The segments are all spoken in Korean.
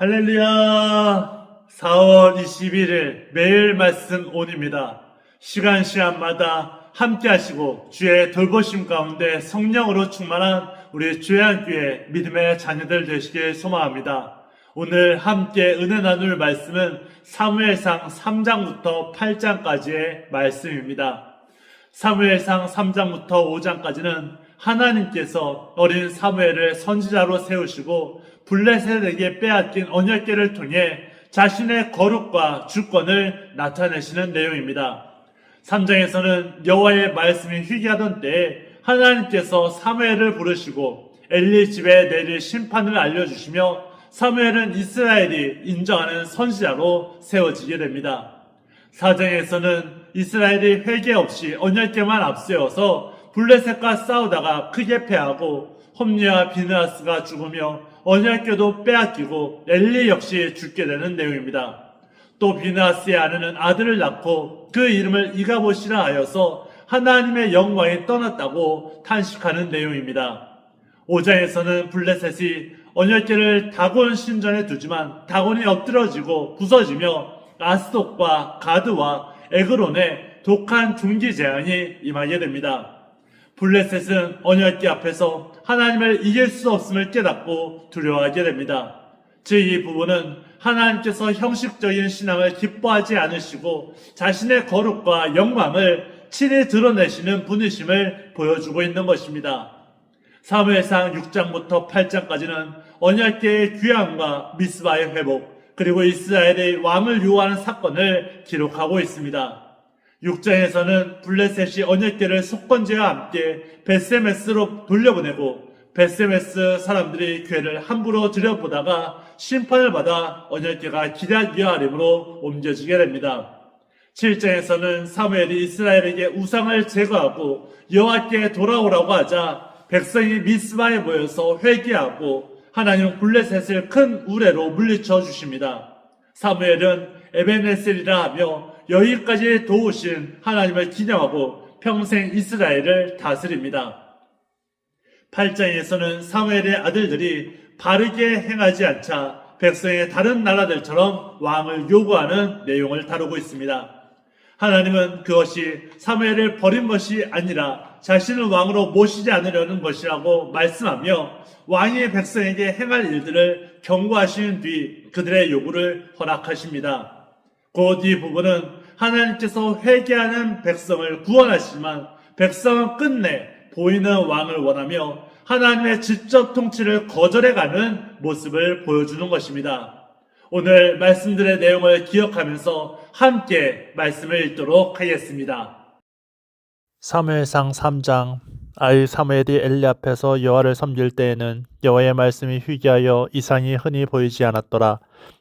할렐루야! 4월 21일 매일 말씀 온입니다. 시간마다 함께 하시고 주의 돌보심 가운데 성령으로 충만한 우리 주의한교회 믿음의 자녀들 되시길 소망합니다. 오늘 함께 은혜 나눌 말씀은 사무엘상 3장부터 8장까지의 말씀입니다. 사무엘상 3장부터 5장까지는 하나님께서 어린 사무엘을 선지자로 세우시고 블레셋에게 빼앗긴 언약궤를 통해 자신의 거룩과 주권을 나타내시는 내용입니다. 3장에서는 여호와의 말씀이 희귀하던 때에 하나님께서 사무엘을 부르시고 엘리 집에 내릴 심판을 알려주시며 사무엘은 이스라엘이 인정하는 선지자로 세워지게 됩니다. 4장에서는 이스라엘이 회개 없이 언약궤만 앞세워서 블레셋과 싸우다가 크게 패하고 홈리와 비느하스가 죽으며 언약궤도 빼앗기고 엘리 역시 죽게 되는 내용입니다. 또 비느하스의 아내는 아들을 낳고 그 이름을 이가봇이라 하여서 하나님의 영광이 떠났다고 탄식하는 내용입니다. 5장에서는 블레셋이 언약궤를 다곤 신전에 두지만 다곤이 엎드러지고 부서지며 아스돗과 가드와 에그론에 독한 중기 재앙이 임하게 됩니다. 블레셋은 언약궤 앞에서 하나님을 이길 수 없음을 깨닫고 두려워하게 됩니다. 즉 이 부분은 하나님께서 형식적인 신앙을 기뻐하지 않으시고 자신의 거룩과 영광을 친히 드러내시는 분이심을 보여주고 있는 것입니다. 사무엘상 6장부터 8장까지는 언약궤의 귀환과 미스바의 회복, 그리고 이스라엘의 왕을 요하는 사건을 기록하고 있습니다. 6장에서는 블레셋이 언약궤를 속건제와 함께 벳세메스로 돌려보내고 벳세메스 사람들이 궤를 함부로 들여보다가 심판을 받아 언약궤가 기럇 여아림으로 옮겨지게 됩니다. 7장에서는 사무엘이 이스라엘에게 우상을 제거하고 여호와께 돌아오라고 하자 백성이 미스바에 모여서 회개하고 하나님은 블레셋을 큰 우레로 물리쳐 주십니다. 사무엘은 에벤에셀이라 하며 여기까지 도우신 하나님을 기념하고 평생 이스라엘을 다스립니다. 8장에서는 사무엘의 아들들이 바르게 행하지 않자 백성의 다른 나라들처럼 왕을 요구하는 내용을 다루고 있습니다. 하나님은 그것이 사무엘을 버린 것이 아니라 자신을 왕으로 모시지 않으려는 것이라고 말씀하며 왕이 백성에게 행할 일들을 경고하신 뒤 그들의 요구를 허락하십니다. 곧 이 부분은 하나님께서 회개하는 백성을 구원하시지만 백성은 끝내 보이는 왕을 원하며 하나님의 직접 통치를 거절해가는 모습을 보여주는 것입니다. 오늘 말씀들의 내용을 기억하면서 함께 말씀을 읽도록 하겠습니다. 사무엘상 3장. 아이 사무엘이 엘리 앞에서 여호와를 섬길 때에는 여호와의 말씀이 희귀하여 이상이 흔히 보이지 않았더라.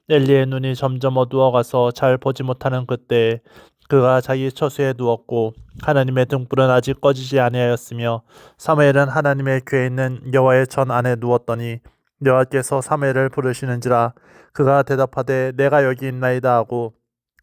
엘리의 눈이 점점 어두워가서 잘 보지 못하는 그때에 그가 자기 처소에 누웠고 하나님의 등불은 아직 꺼지지 아니하였으며 사무엘은 하나님의 궤에 있는 여호와의 전 안에 누웠더니 여호와께서 사무엘을 부르시는지라. 그가 대답하되 내가 여기 있나이다 하고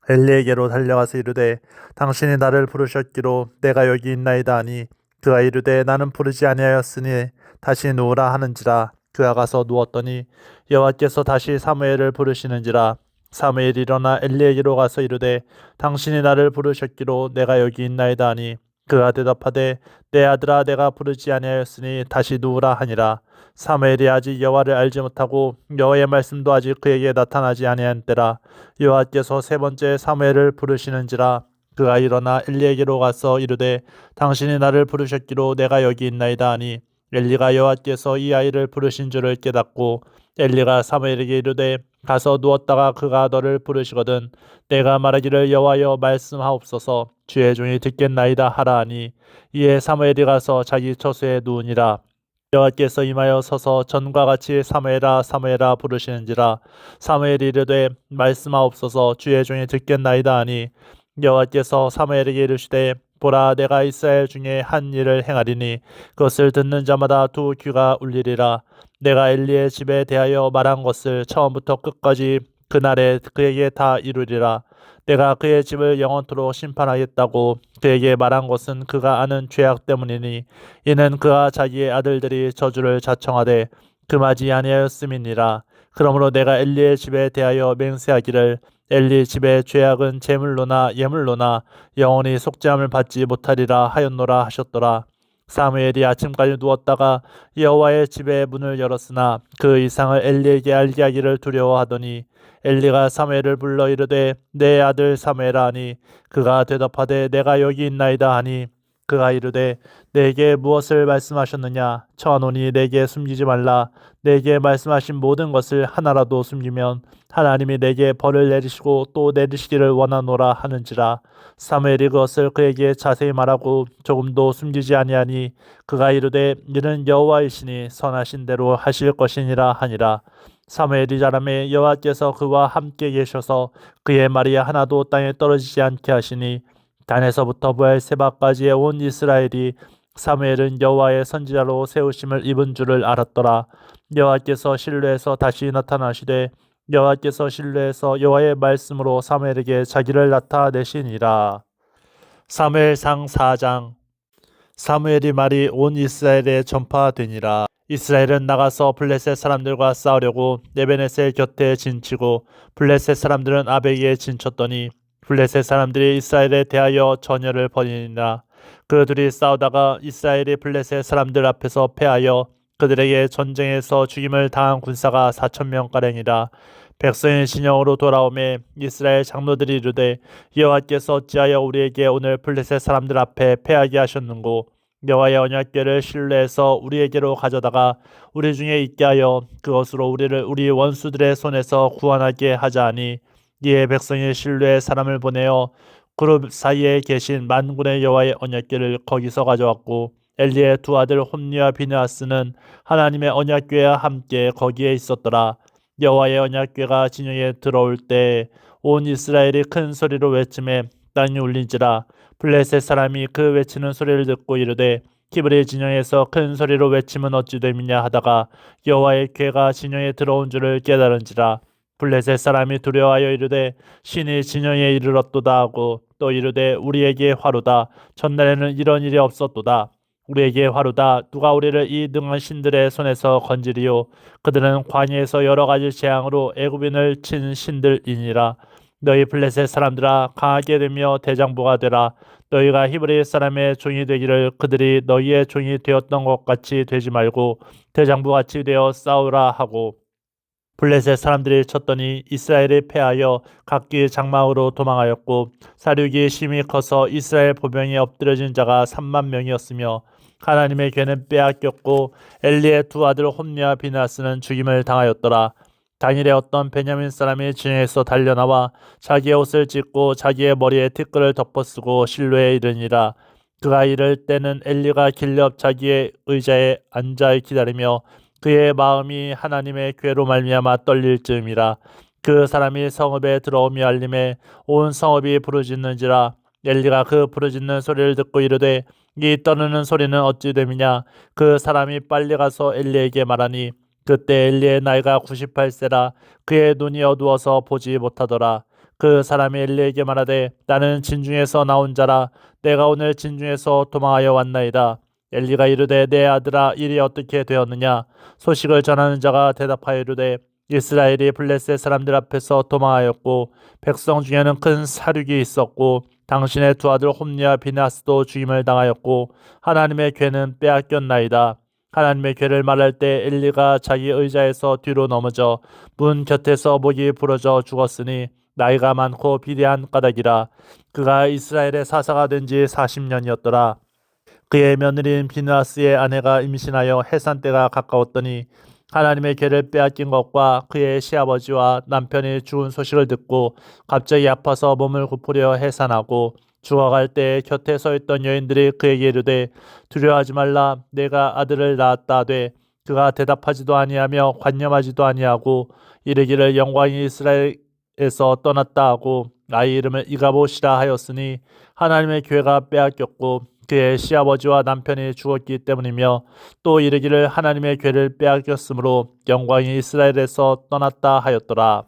엘리에게로 달려가서 이르되 당신이 나를 부르셨기로 내가 여기 있나이다 하니 그가 이르되 나는 부르지 아니하였으니 다시 누우라 하는지라. 그가 가서 누웠더니 여호와께서 다시 사무엘을 부르시는지라. 사무엘이 일어나 엘리에게로 가서 이르되 당신이 나를 부르셨기로 내가 여기 있나이다 하니 그가 대답하되 내 아들아 내가 부르지 아니하였으니 다시 누우라 하니라. 사무엘이 아직 여호와를 알지 못하고 여호와의 말씀도 아직 그에게 나타나지 아니한 때라. 여호와께서 세 번째 사무엘을 부르시는지라. 그가 일어나 엘리에게로 가서 이르되 당신이 나를 부르셨기로 내가 여기 있나이다 하니 엘리가 여호와께서 이 아이를 부르신 줄을 깨닫고 엘리가 사무엘에게 이르되 가서 누웠다가 그가 너를 부르시거든 내가 말하기를 여호와여 말씀하옵소서 주의 종이 듣겠나이다 하라 하니 이에 사무엘이 가서 자기 처소에 누우니라. 여호와께서 임하여 서서 전과 같이 사무엘아 사무엘아 부르시는지라. 사무엘이 이르되 말씀하옵소서 주의 종이 듣겠나이다 하니 여호와께서 사무엘에게 이르시되 보라 내가 이스라엘 중에 한 일을 행하리니 그것을 듣는 자마다 두 귀가 울리리라. 내가 엘리의 집에 대하여 말한 것을 처음부터 끝까지 그날에 그에게 다 이루리라. 내가 그의 집을 영원토록 심판하겠다고 그에게 말한 것은 그가 아는 죄악 때문이니 이는 그와 자기의 아들들이 저주를 자청하되 금하지 아니하였음이니라. 그러므로 내가 엘리의 집에 대하여 맹세하기를 엘리 집의 죄악은 제물로나 예물로나 영원히 속죄함을 받지 못하리라 하였노라 하셨더라. 사무엘이 아침까지 누웠다가 여호와의 집의 문을 열었으나 그 이상을 엘리에게 알게 하기를 두려워하더니 엘리가 사무엘을 불러 이르되 내 아들 사무엘아 하니 그가 대답하되 내가 여기 있나이다 하니 그가 이르되 내게 무엇을 말씀하셨느냐 청하노니 내게 숨기지 말라 내게 말씀하신 모든 것을 하나라도 숨기면 하나님이 내게 벌을 내리시고 또 내리시기를 원하노라 하는지라. 사무엘이 그것을 그에게 자세히 말하고 조금도 숨기지 아니하니 그가 이르되 이는 여호와이시니 선하신 대로 하실 것이니라 하니라. 사무엘이 자라매 여호와께서 그와 함께 계셔서 그의 말이 하나도 땅에 떨어지지 않게 하시니 단에서부터 부엘세바까지의 온 이스라엘이 사무엘은 여호와의 선지자로 세우심을 입은 줄을 알았더라. 여호와께서 실로에서 다시 나타나시되 여호와께서 실로에서 여호와의 말씀으로 사무엘에게 자기를 나타내시니라. 사무엘상 4장. 사무엘이 말이 온 이스라엘에 전파되니라. 이스라엘은 나가서 블레셋 사람들과 싸우려고 에베네셀 곁에 진치고 블레셋 사람들은 아벡에 진쳤더니 블레셋 사람들이 이스라엘에 대하여 전열을 벌이니라. 그 둘이 싸우다가 이스라엘이 블레셋 사람들 앞에서 패하여 그들에게 전쟁에서 죽임을 당한 군사가 4,000명가량이라. 백성의 진영으로 돌아오매 이스라엘 장로들이 이르되 여호와께서 어찌하여 우리에게 오늘 블레셋 사람들 앞에 패하게 하셨는고 여호와의 언약궤를 실로에서 우리에게로 가져다가 우리 중에 있게 하여 그것으로 우리를 우리 원수들의 손에서 구원하게 하자 하니 이에 백성이 실로에 사람을 보내어 그룹 사이에 계신 만군의 여호와의 언약궤를 거기서 가져왔고 엘리의 두 아들 홈리와 비느하스는 하나님의 언약궤와 함께 거기에 있었더라. 여호와의 언약궤가 진영에 들어올 때 온 이스라엘이 큰 소리로 외치매 땅이 울린지라. 블레셋 사람이 그 외치는 소리를 듣고 이르되 히브리 진영에서 큰 소리로 외치면 어찌 됨이냐 하다가 여호와의 궤가 진영에 들어온 줄을 깨달은지라. 블레셋 사람이 두려워하여 이르되 신이 진영에 이르렀도다 하고 또 이르되 우리에게 화루다. 전날에는 이런 일이 없었도다. 우리에게 화루다. 누가 우리를 이 능한 신들의 손에서 건지리요. 그들은 광야에서 여러 가지 재앙으로 애굽인을 친 신들이니라. 너희 블레셋 사람들아 강하게 되며 대장부가 되라. 너희가 히브리 사람의 종이 되기를 그들이 너희의 종이 되었던 것 같이 되지 말고 대장부같이 되어 싸우라 하고 블레셋 사람들이 쳤더니 이스라엘이 패하여 각기 장막으로 도망하였고 사륙이 심히 커서 이스라엘 보병에 엎드려진 자가 3만 명이었으며 하나님의 궤는 빼앗겼고 엘리의 두 아들 홈리와 비느하스는 죽임을 당하였더라. 당일에 어떤 베냐민 사람이 진영에서 달려나와 자기의 옷을 찢고 자기의 머리에 티끌을 덮어쓰고 실로에 이르니라. 그가 이를 때는 엘리가 길옆 자기의 의자에 앉아 기다리며 그의 마음이 하나님의 궤로 말미암아 떨릴 즈음이라. 그 사람이 성읍에 들어오며 알림에 온 성읍이 부르짖는지라. 엘리가 그 부르짖는 소리를 듣고 이르되 이 떠르는 소리는 어찌 됨이냐. 그 사람이 빨리 가서 엘리에게 말하니 그때 엘리의 나이가 98세라. 그의 눈이 어두워서 보지 못하더라. 그 사람이 엘리에게 말하되 나는 진중에서 나온 자라. 내가 오늘 진중에서 도망하여 왔나이다. 엘리가 이르되 내 아들아 일이 어떻게 되었느냐. 소식을 전하는 자가 대답하여 이르되 이스라엘이 블레셋 사람들 앞에서 도망하였고 백성 중에는 큰 사륙이 있었고 당신의 두 아들 홈리와 비느하스도 죽임을 당하였고 하나님의 궤는 빼앗겼나이다. 하나님의 궤를 말할 때 엘리가 자기 의자에서 뒤로 넘어져 문 곁에서 목이 부러져 죽었으니 나이가 많고 비대한 까닭이라. 그가 이스라엘의 사사가 된 지 40년이었더라. 그의 며느리인 비느하스의 아내가 임신하여 해산 때가 가까웠더니 하나님의 궤를 빼앗긴 것과 그의 시아버지와 남편이 죽은 소식을 듣고 갑자기 아파서 몸을 굽으려 해산하고 죽어갈 때 곁에 서 있던 여인들이 그에게 이르되 두려워하지 말라. 내가 아들을 낳았다 하되 그가 대답하지도 아니하며 관념하지도 아니하고 이르기를 영광이 이스라엘에서 떠났다 하고 아이 이름을 이가봇이라 하였으니 하나님의 궤가 빼앗겼고 그의 시아버지와 남편이 죽었기 때문이며 또 이르기를 하나님의 궤를 빼앗겼으므로 영광이 이스라엘에서 떠났다 하였더라.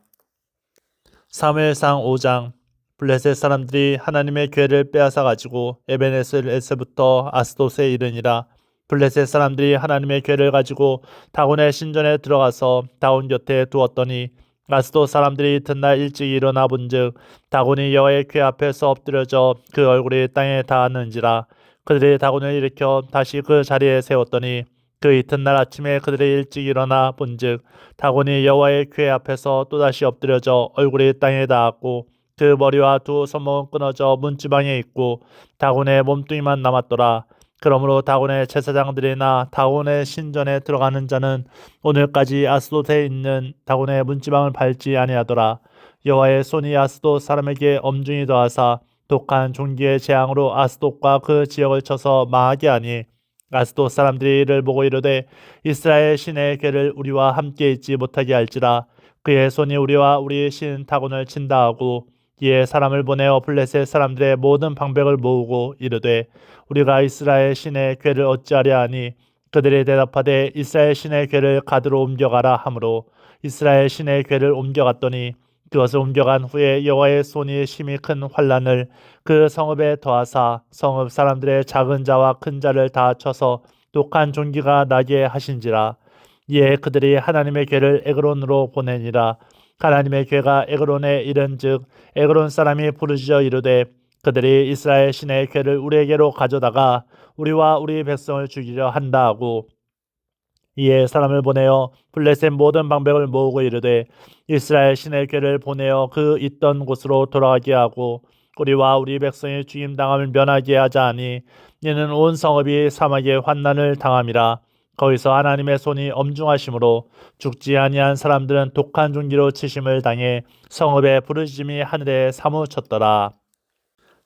사무엘상 5장. 블레셋 사람들이 하나님의 궤를 빼앗아 가지고 에베네셀에서부터 아스돗에 이르니라. 블레셋 사람들이 하나님의 궤를 가지고 다곤의 신전에 들어가서 다곤 곁에 두었더니 아스돗 사람들이 이튿날 일찍 일어나 본즉 다곤이 여호와의 궤 앞에서 엎드려져 그 얼굴이 땅에 닿았는지라. 그들이 다곤을 일으켜 다시 그 자리에 세웠더니 그 이튿날 아침에 그들이 일찍 일어나 본즉 다곤이 여호와의 궤 앞에서 또다시 엎드려져 얼굴이 땅에 닿았고 그 머리와 두 손목은 끊어져 문지방에 있고 다곤의 몸뚱이만 남았더라. 그러므로 다곤의 제사장들이나 다곤의 신전에 들어가는 자는 오늘까지 아스돗에 있는 다곤의 문지방을 밟지 아니하더라. 여호와의 손이 아스돗 사람에게 엄중히 더하사 독한 종기의 재앙으로 아스돗과 그 지역을 쳐서 망하게 하니 아스돗 사람들이 이를 보고 이르되 이스라엘 신의 궤를 우리와 함께 있지 못하게 할지라. 그의 손이 우리와 우리 신 다곤을 친다 하고 이에 사람을 보내어 블레셋 사람들의 모든 방백을 모으고 이르되 우리가 이스라엘 신의 궤를 어찌하려 하니 그들이 대답하되 이스라엘 신의 궤를 가드로 옮겨가라 하므로 이스라엘 신의 궤를 옮겨갔더니 그것을 옮겨간 후에 여호와의 손이 심히 큰 환란을 그 성읍에 더하사 성읍 사람들의 작은 자와 큰 자를 다 쳐서 독한 종기가 나게 하신지라. 이에 그들이 하나님의 궤를 에그론으로 보내니라. 하나님의 궤가 에그론에 이른즉 에그론 사람이 부르짖어 이르되 그들이 이스라엘 신의 궤를 우리에게로 가져다가 우리와 우리 백성을 죽이려 한다 하고 이에 사람을 보내어 블레셋 모든 방백을 모으고 이르되 이스라엘 신의 궤를 보내어 그 있던 곳으로 돌아가게 하고 우리와 우리 백성의 죽임당함을 면하게 하자 하니 이는 온 성읍이 사막의 환난을 당함이라. 거기서 하나님의 손이 엄중하심으로 죽지 아니한 사람들은 독한 종기로 치심을 당해 성읍의 부르짖음이 하늘에 사무쳤더라.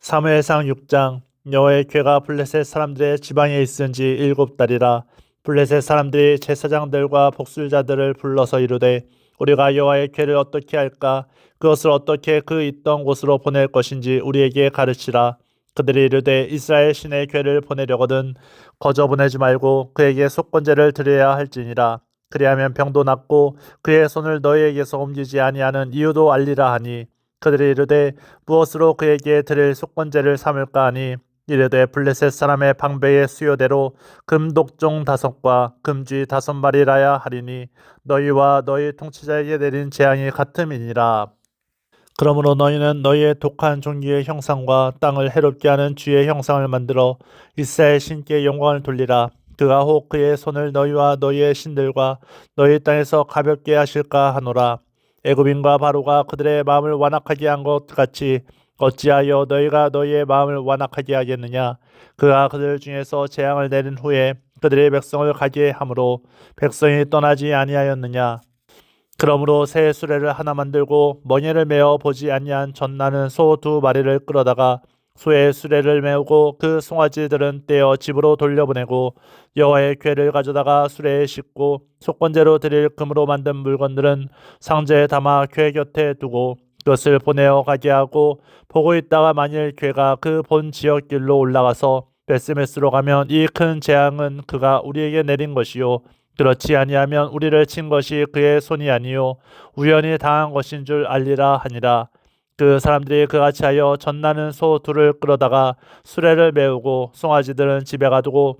사무엘상 6장. 여호와의 궤가 블레셋 사람들의 지방에 있은지 7달이라. 블레셋 사람들이 제사장들과 복술자들을 불러서 이르되 우리가 여호와의 궤를 어떻게 할까? 그것을 어떻게 그 있던 곳으로 보낼 것인지 우리에게 가르치라. 그들이 이르되 이스라엘 신의 궤를 보내려거든 거저 보내지 말고 그에게 속건제를 드려야 할지니라. 그리하면 병도 낫고 그의 손을 너희에게서 옮기지 아니하는 이유도 알리라 하니 그들이 이르되 무엇으로 그에게 드릴 속건제를 삼을까 하니 이르되 블레셋 사람의 방백의 수요대로 금독종 5과 금쥐 5마리라야 하리니 너희와 너희 통치자에게 내린 재앙이 같음이니라. 그러므로 너희는 너희의 독한 종기의 형상과 땅을 해롭게 하는 쥐의 형상을 만들어 이스라엘 신께 영광을 돌리라. 그가 혹 그의 손을 너희와 너희의 신들과 너희 땅에서 가볍게 하실까 하노라. 애굽인과 바로가 그들의 마음을 완악하게 한 것 같이 어찌하여 너희가 너희의 마음을 완악하게 하겠느냐. 그가 그들 중에서 재앙을 내린 후에 그들의 백성을 가게 함으로 백성이 떠나지 아니하였느냐. 그러므로 새 수레를 하나 만들고 멍에를 메어 보지 아니한 젖나는 소 2마리를 끌어다가 소의 수레를 메우고 그 송아지들은 떼어 집으로 돌려보내고 여호와의 궤를 가져다가 수레에 싣고 속건제로 드릴 금으로 만든 물건들은 상자에 담아 궤 곁에 두고 그것을 보내어 가게 하고 보고 있다가 만일 궤가 그 본 지역 길로 올라가서 베스메스로 가면 이 큰 재앙은 그가 우리에게 내린 것이요 그렇지 아니하면 우리를 친 것이 그의 손이 아니요 우연히 당한 것인 줄 알리라 하니라. 그 사람들이 그같이 하여 젖나는 소 2를 끌어다가 수레를 메우고 송아지들은 집에 가두고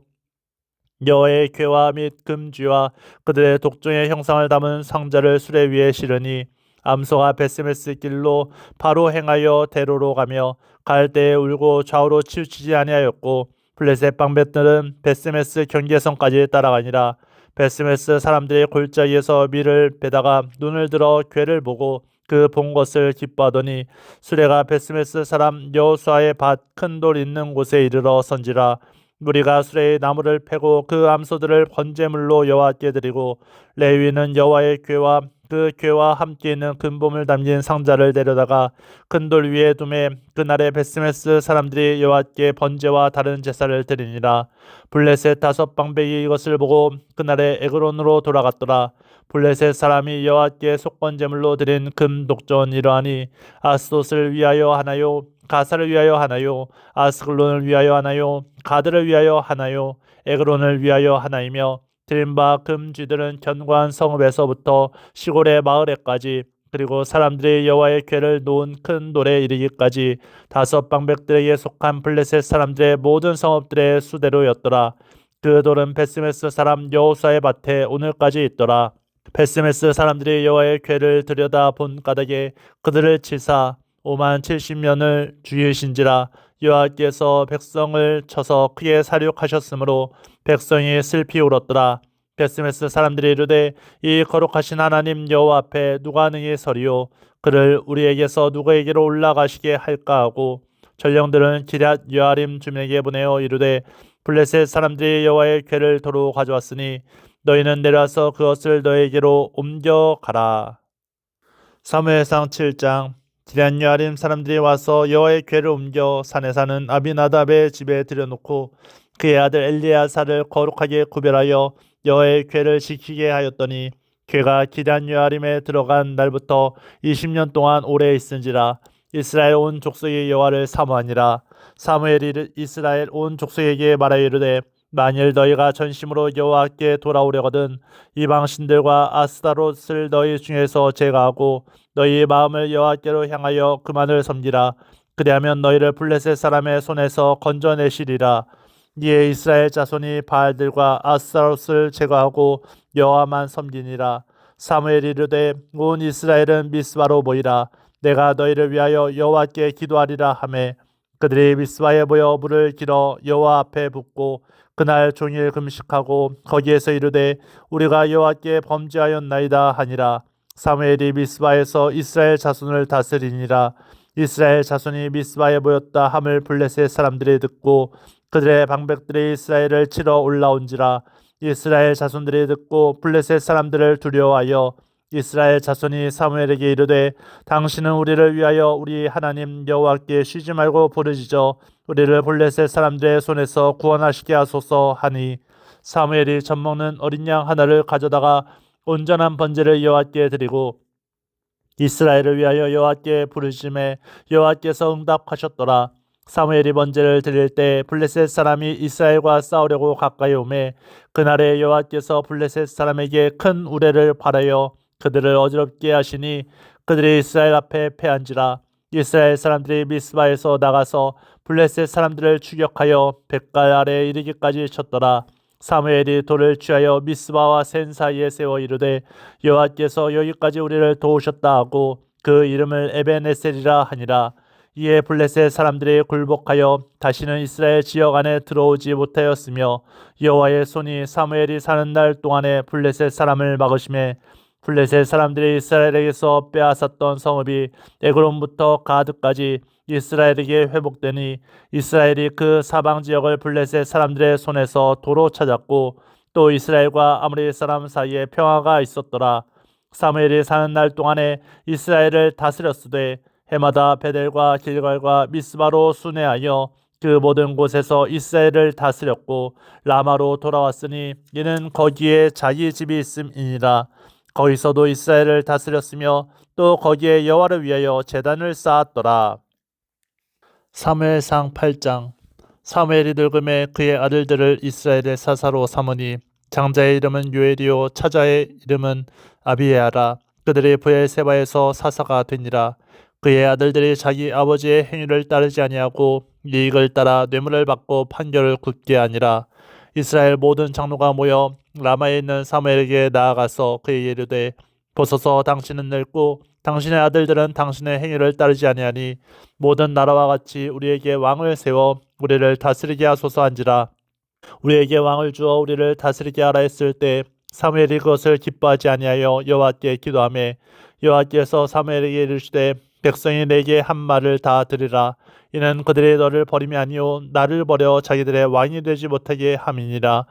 여호와의 궤와 및 금쥐와 그들의 독종의 형상을 담은 상자를 수레 위에 실으니 암소가 베스메스 길로 바로 행하여 대로로 가며 갈 때에 울고 좌우로 치우치지 아니하였고 블레셋 방백들은 베스메스 경계선까지 따라가니라. 베스메스 사람들의 골짜기에서 밀을 베다가 눈을 들어 궤를 보고 그 본 것을 기뻐하더니 수레가 베스메스 사람 여호수아의 밭 큰 돌 있는 곳에 이르러 선지라. 무리가 수레의 나무를 패고 그 암소들을 번제물로 여호와께 드리고 레위는 여호와의 궤와 그 궤와 함께 있는 금봄을 담긴 상자를 데려다가 큰 돌 위에 두매 그날에 베스메스 사람들이 여호와께 번제와 다른 제사를 드리니라. 블레셋 5방백이 이것을 보고 그날에 에그론으로 돌아갔더라. 블레셋 사람이 여호와께 속건제물로 드린 금 독전 이러하니 아스돗을 위하여 하나요? 가사를 위하여 하나요? 아스글론을 위하여 하나요? 가드를 위하여 하나요? 에그론을 위하여 하나이며 드린 바 금쥐들은 견고한 성읍에서부터 시골의 마을에까지 그리고 사람들이 여호와의 궤를 놓은 큰 돌에 이르기까지 5방백들에게 속한 블레셋 사람들의 모든 성읍들의 수대로였더라. 그 돌은 베스메스 사람 여호수아의 밭에 오늘까지 있더라. 베스메스 사람들이 여호와의 궤를 들여다 본 까닭에 그들을 치사 5만 70년을 죽이신지라. 여호와께서 백성을 쳐서 크게 사륙하셨으므로 백성이 슬피 울었더라. 베스메스 사람들이 이르되 이 거룩하신 하나님 여호와 앞에 누가 능히 서리요? 그를 우리에게서 누구에게로 올라가시게 할까 하고 전령들은 기럇 여아림 주민에게 보내어 이르되 블레셋 사람들이 여호와의 궤를 도로 가져왔으니 너희는 내려와서 그것을 너희에게로 옮겨가라. 사무엘상 7장. 기럇 여아림 사람들이 와서 여호와의 궤를 옮겨 산에 사는 아비나답의 집에 들여놓고 그의 아들 엘리야사를 거룩하게 구별하여 여호와의 궤를 지키게 하였더니 궤가 기럇 여아림에 들어간 날부터 20년 동안 오래 있은지라. 이스라엘 온 족속이 여호와를 사모하니라. 사무엘이 이스라엘 온 족속에게 말하여 이르되 만일 너희가 전심으로 여호와께 돌아오려거든 이방 신들과 아스타롯을 너희 중에서 제거하고 너희 마음을 여호와께로 향하여 그만을 섬기라. 그리하면 너희를 블레셋 사람의 손에서 건져내시리라. 이에 이스라엘 자손이 바알들과 아스타롯을 제거하고 여호와만 섬기니라. 사무엘이 이르되 온 이스라엘은 미스바로 모이라. 내가 너희를 위하여 여호와께 기도하리라 하매 그들이 미스바에 모여 물을 길어 여호와 앞에 붓고 그날 종일 금식하고 거기에서 이르되 우리가 여호와께 범죄하였나이다 하니라. 사무엘이 미스바에서 이스라엘 자손을 다스리니라. 이스라엘 자손이 미스바에 모였다 함을 블레셋 사람들이 듣고 그들의 방백들이 이스라엘을 치러 올라온지라. 이스라엘 자손들이 듣고 블레셋 사람들을 두려워하여 이스라엘 자손이 사무엘에게 이르되 당신은 우리를 위하여 우리 하나님 여호와께 쉬지 말고 부르짖어 우리를 블레셋 사람들의 손에서 구원하시게 하소서 하니 사무엘이 젖먹는 어린 양 하나를 가져다가 온전한 번제를 여호와께 드리고 이스라엘을 위하여 여호와께 부르짖음에 여호와께서 응답하셨더라. 사무엘이 번제를 드릴 때 블레셋 사람이 이스라엘과 싸우려고 가까이 오매 그날에 여호와께서 블레셋 사람에게 큰 우레를 발하여 그들을 어지럽게 하시니 그들이 이스라엘 앞에 패한지라. 이스라엘 사람들이 미스바에서 나가서 블레셋 사람들을 추격하여 벳갈 아래에 이르기까지 쳤더라. 사무엘이 돌을 취하여 미스바와 센 사이에 세워 이르되 여호와께서 여기까지 우리를 도우셨다 하고 그 이름을 에벤에셀이라 하니라. 이에 블레셋 사람들이 굴복하여 다시는 이스라엘 지역 안에 들어오지 못하였으며 여호와의 손이 사무엘이 사는 날 동안에 블레셋 사람을 막으심에 블레셋 사람들이 이스라엘에게서 빼앗았던 성읍이 에그론부터 가드까지 이스라엘에게 회복되니 이스라엘이 그 사방 지역을 블레셋 사람들의 손에서 도로 찾았고 또 이스라엘과 아므리 사람 사이에 평화가 있었더라. 사무엘이 사는 날 동안에 이스라엘을 다스렸으되 해마다 베델과 길갈과 미스바로 순회하여 그 모든 곳에서 이스라엘을 다스렸고 라마로 돌아왔으니 이는 거기에 자기 집이 있음이니라. 거기서도 이스라엘을 다스렸으며 또 거기에 여호와를 위하여 제단을 쌓았더라. 사무엘상 8장. 사무엘이 늙음에 그의 아들들을 이스라엘의 사사로 삼으니 장자의 이름은 요엘이요 차자의 이름은 아비에하라. 그들이 브엘세바에서 사사가 되니라. 그의 아들들이 자기 아버지의 행위를 따르지 아니하고 이익을 따라 뇌물을 받고 판결을 굳게 하니라. 이스라엘 모든 장로가 모여 라마에 있는 사무엘에게 나아가서 그에게 이르되 보소서 당신은 늙고 당신의 아들들은 당신의 행위를 따르지 아니하니 모든 나라와 같이 우리에게 왕을 세워 우리를 다스리게 하소서 한지라. 우리에게 왕을 주어 우리를 다스리게 하라 했을 때 사무엘이 그것을 기뻐하지 아니하여 여호와께 기도하매 여호와께서 사무엘에게 이르시되 백성이 내게 한 말을 다 들으라. 이는 그들이 너를 버림이 아니요 나를 버려 자기들의 왕이 되지 못하게 함이니라.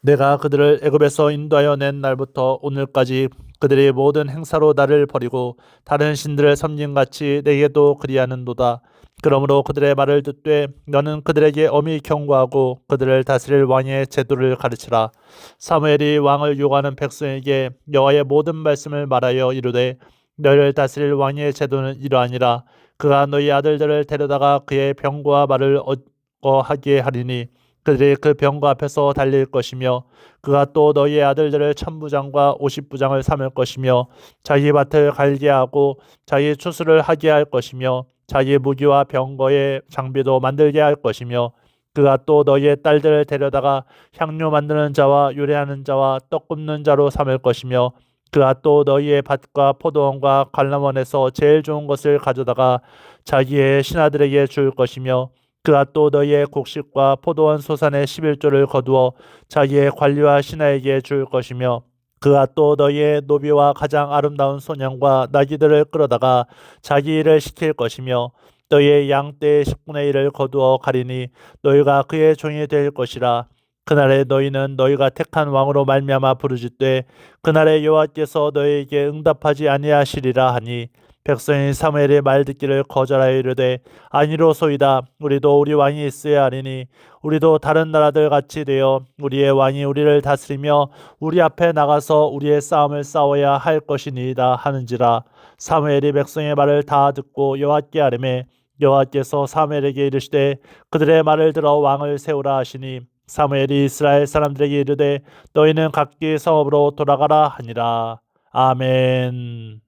내가 그들을 애굽에서 인도하여 낸 날부터 오늘까지 그들이 모든 행사로 나를 버리고 다른 신들을 섬김같이 내게도 그리하는도다. 그러므로 그들의 말을 듣되 너는 그들에게 엄히 경고하고 그들을 다스릴 왕의 제도를 가르치라. 사무엘이 왕을 요구하는 백성에게 여호와의 모든 말씀을 말하여 이르되 너희를 다스릴 왕의 제도는 이러하니라. 그가 너희 아들들을 데려다가 그의 병거와 말을 얻어하게 하리니 그들이 그 병거 앞에서 달릴 것이며 그가 또 너희의 아들들을 1000부장과 50부장을 삼을 것이며 자기 밭을 갈게 하고 자기 추수를 하게 할 것이며 자기 무기와 병거의 장비도 만들게 할 것이며 그가 또 너희의 딸들을 데려다가 향료 만드는 자와 요리하는 자와 떡 굽는 자로 삼을 것이며 그가 또 너희의 밭과 포도원과 관람원에서 제일 좋은 것을 가져다가 자기의 신하들에게 줄 것이며 그가 또 너희의 곡식과 포도원 소산의 11조를 거두어 자기의 관리와 신하에게 줄 것이며 그가 또 너희의 노비와 가장 아름다운 소년과 나귀들을 끌어다가 자기 일을 시킬 것이며 너희의 양떼의 10분의 1을 거두어 가리니 너희가 그의 종이 될 것이라. 그날에 너희는 너희가 택한 왕으로 말미암아 부르짖되 그날에 여호와께서 너희에게 응답하지 아니하시리라 하니 백성이 사무엘의 말 듣기를 거절하여 이르되 아니로소이다. 우리도 우리 왕이 있어야 하리니 우리도 다른 나라들 같이 되어 우리의 왕이 우리를 다스리며 우리 앞에 나가서 우리의 싸움을 싸워야 할 것이니이다 하는지라. 사무엘이 백성의 말을 다 듣고 여호와께 아뢰매 여호와께서 사무엘에게 이르시되 그들의 말을 들어 왕을 세우라 하시니 사무엘이 이스라엘 사람들에게 이르되 너희는 각기 성읍으로 돌아가라 하니라. 아멘.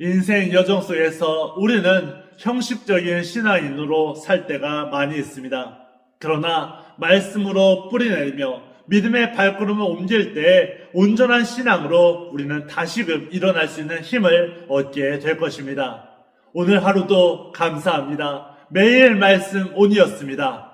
인생 여정 속에서 우리는 형식적인 신앙인으로 살 때가 많이 있습니다. 그러나 말씀으로 뿌리내리며 믿음의 발걸음을 옮길 때 온전한 신앙으로 우리는 다시금 일어날 수 있는 힘을 얻게 될 것입니다. 오늘 하루도 감사합니다. 매일 말씀 온이었습니다.